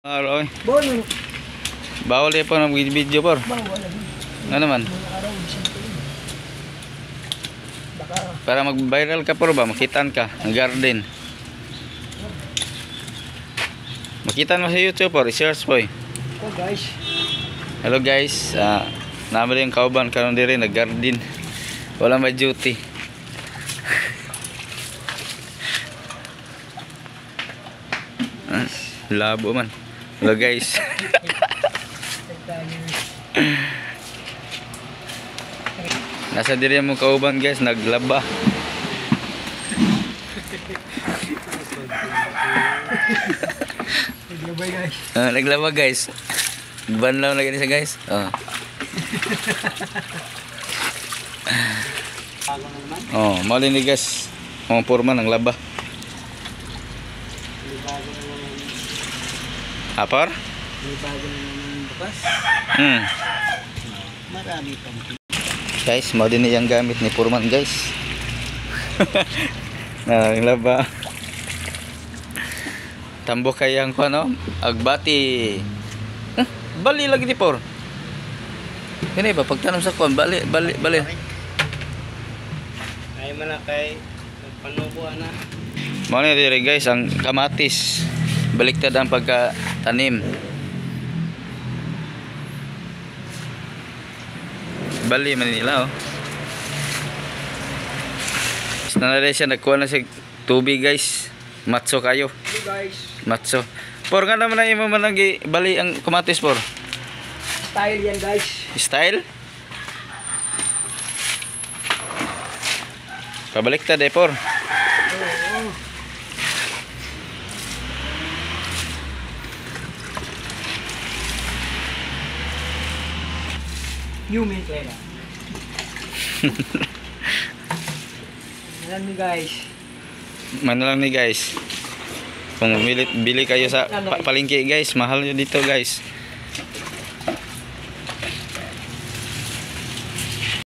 Aroy. Bono. Bawal ya po ng video por. Bawal. Ano naman? Baka Para mag-viral ka por ba? Makitaan ka ang garden. Makita mo sa YouTube por, i-search po eh. oh guys. Hello guys, namali yung kauban karon diri nag-garden. Wala may duty. Labo man. Hello guys. Nasa diri mo kauban guys, naglaba. Naglabay guys. Naglaba guys. Banlaw lagi ni sa guys. Mali ni guys. Mga purman ang laba. Apar? Bukas. Marami pa. Guys, mo din yung gamit ni Purman guys. Ang laba. Tambok kayang ko ano? Agbati. Bali lagi ni Por. Kani ba pagtanong sa kuan bali. Ay man kay panubo na. Mo ni diri guys ang kamatis. Baliktad ang pagka-tanim. Bali man nila oh. Na rin siya nagkuha na si tubig guys. Matso kayo. Hello guys. Matso. Por nga naman na imo man lagi bali ang kamatis por. Style yan guys. Style? Pabaliktad eh por. You mean Clara. Alam ni guys. Man lang ni guys. Kung bili kayo sa palengke guys, mahal yun dito guys.